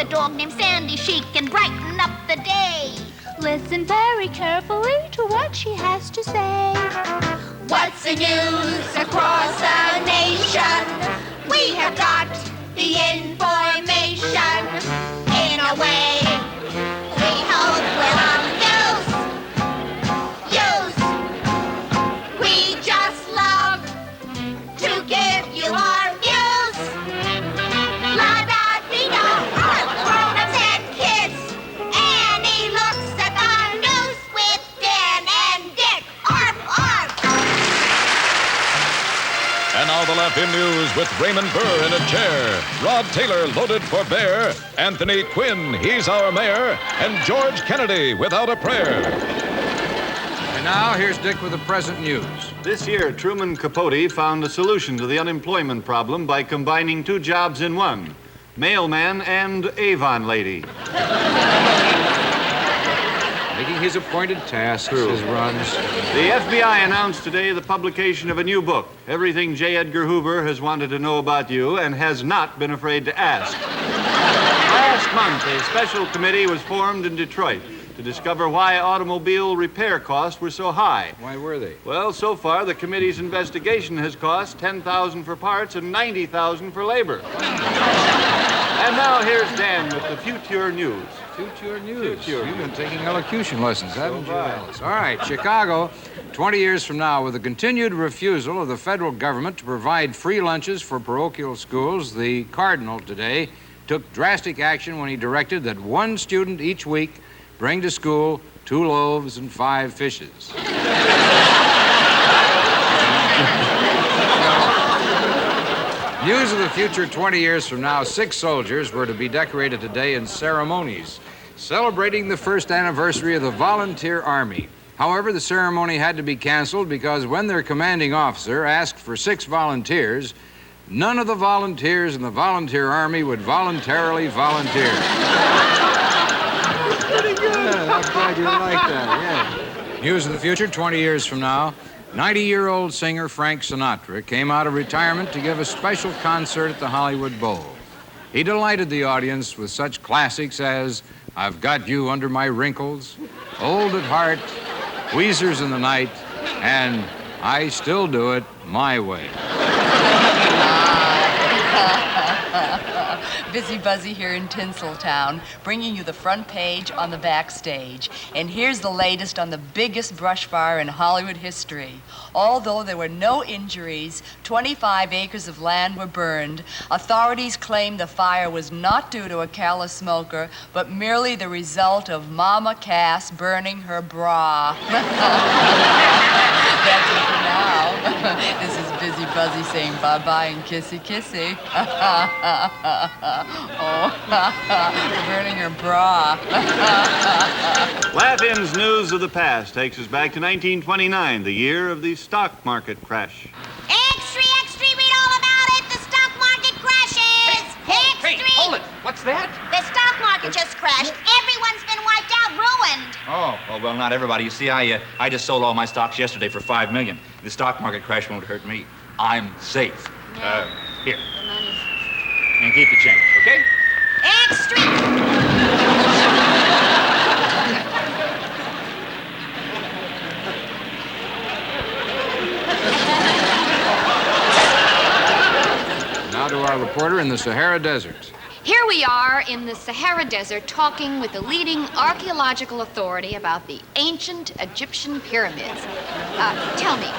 dog named Sandy. She can brighten up the day. Listen very carefully to what she has to say. What's the news across the nation? We have got the information. In a way, we hope we're of use. We just love to give you our views. La-da-dee-da, grown-ups and kids. Annie looks at the news with Dan and Dick. Arf, arf. And now the Laugh-In News with Raymond Burr in a chair, Rod Taylor loaded for bear, Anthony Quinn, he's our mayor, and George Kennedy without a prayer. And now, here's Dick with the present news. This year, Truman Capote found a solution to the unemployment problem by combining two jobs in one, mailman and Avon lady. Making his appointed tasks, his runs. The FBI announced today the publication of a new book, Everything J. Edgar Hoover has wanted to know about you and has not been afraid to ask. Last month, a special committee was formed in Detroit to discover why automobile repair costs were so high. Why were they? Well, so far, the committee's investigation has cost $10,000 for parts and $90,000 for labor. And now here's Dan with the Future News. Future News. You've been taking elocution lessons, haven't you, Alice? All right, Chicago, 20 years from now, with the continued refusal of the federal government to provide free lunches for parochial schools, the Cardinal today took drastic action when he directed that one student each week bring to school 2 loaves and 5 fishes. News of the future 20 years from now, 6 soldiers were to be decorated today in ceremonies celebrating the first anniversary of the Volunteer Army. However, the ceremony had to be canceled because when their commanding officer asked for 6 volunteers, none of the volunteers in the Volunteer Army would voluntarily volunteer. Pretty good. I'm glad you like that, yeah. News of the future 20 years from now, 90-year-old singer Frank Sinatra came out of retirement to give a special concert at the Hollywood Bowl. He delighted the audience with such classics as I've Got You Under My Wrinkles, Old at Heart, Weezer's in the Night, and I Still Do It My Way. Busy Buzzi here in Tinseltown, bringing you the front page on the backstage. And here's the latest on the biggest brush fire in Hollywood history. Although there were no injuries, 25 acres of land were burned. Authorities claim the fire was not due to a careless smoker, but merely the result of Mama Cass burning her bra. That's it for now. This is Busy Buzzi saying bye-bye and kissy-kissy. Oh, burning her bra. Laugh-In's news of the past takes us back to 1929, the year of the stock market crash. Extra, extra, read all about it. The stock market crashes. Hey, hold it. What's that? The stock market just crashed. Everyone's been wiped out, ruined. Oh, well, not everybody. You see, I just sold all my stocks yesterday for $5 million. The stock market crash won't hurt me. I'm safe. Here. The money. And keep the change, okay? Extra. Now to our reporter in the Sahara Desert. Here we are in the Sahara Desert talking with the leading archaeological authority about the ancient Egyptian pyramids. Tell me,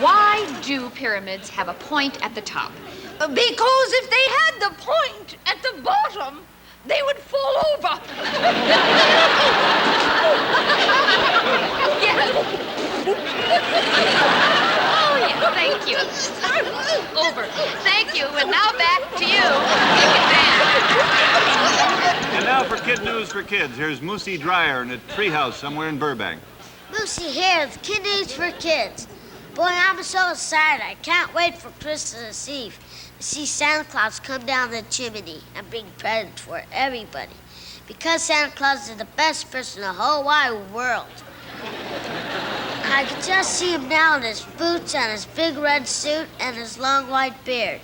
why do pyramids have a point at the top? Because if they had the point at the bottom, they would fall over. Yes. Oh, yes, thank you. Over. Thank you, and now back to you. And now for Kid News for Kids. Here's Moosey Dryer in a treehouse somewhere in Burbank. Moosey here with Kid News for Kids. Boy, I'm so excited. I can't wait for Christmas Eve to see Santa Claus come down the chimney and bring presents for everybody. Because Santa Claus is the best person in the whole wide world. I can just see him now in his boots and his big red suit and his long white beard.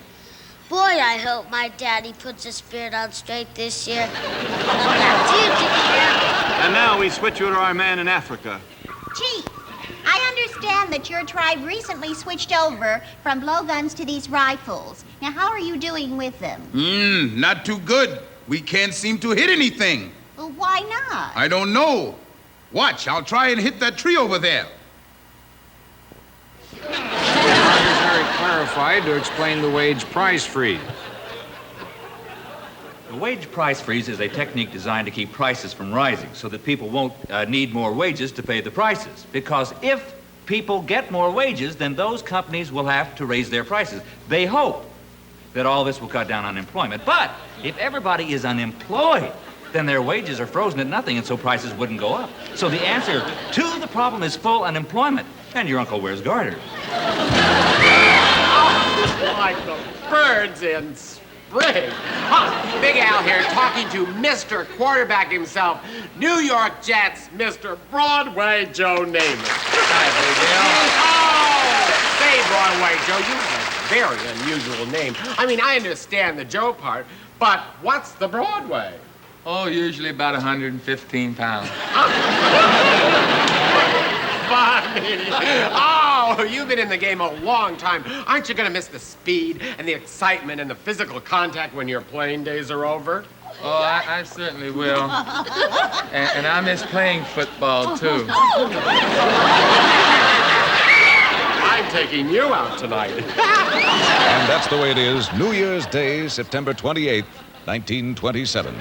Boy, I hope my daddy puts his spirit on straight this year. Now, do you declare? And now we switch you to our man in Africa. Chief, I understand that your tribe recently switched over from blowguns to these rifles. Now, how are you doing with them? Not too good. We can't seem to hit anything. Well, why not? I don't know. Watch, I'll try and hit that tree over there. Very clarified to explain the wage price freeze. The wage price freeze is a technique designed to keep prices from rising so that people won't need more wages to pay the prices. Because if people get more wages, then those companies will have to raise their prices. They hope that all this will cut down unemployment. But if everybody is unemployed, then their wages are frozen at nothing, and so prices wouldn't go up. So the answer to the problem is full unemployment. And your uncle wears garters. Like the birds in spring. Huh, Big Al here talking to Mr. Quarterback himself, New York Jets, Mr. Broadway Joe Namath. Hi, Big Al. Oh, say, Broadway Joe, you have a very unusual name. I mean, I understand the Joe part, but what's the Broadway? Oh, usually about 115 pounds. Funny. Oh, you've been in the game a long time. Aren't you going to miss the speed and the excitement and the physical contact when your playing days are over? Oh, I certainly will. And I miss playing football, too. I'm taking you out tonight. And that's the way it is, New Year's Day, September 28th, 1927.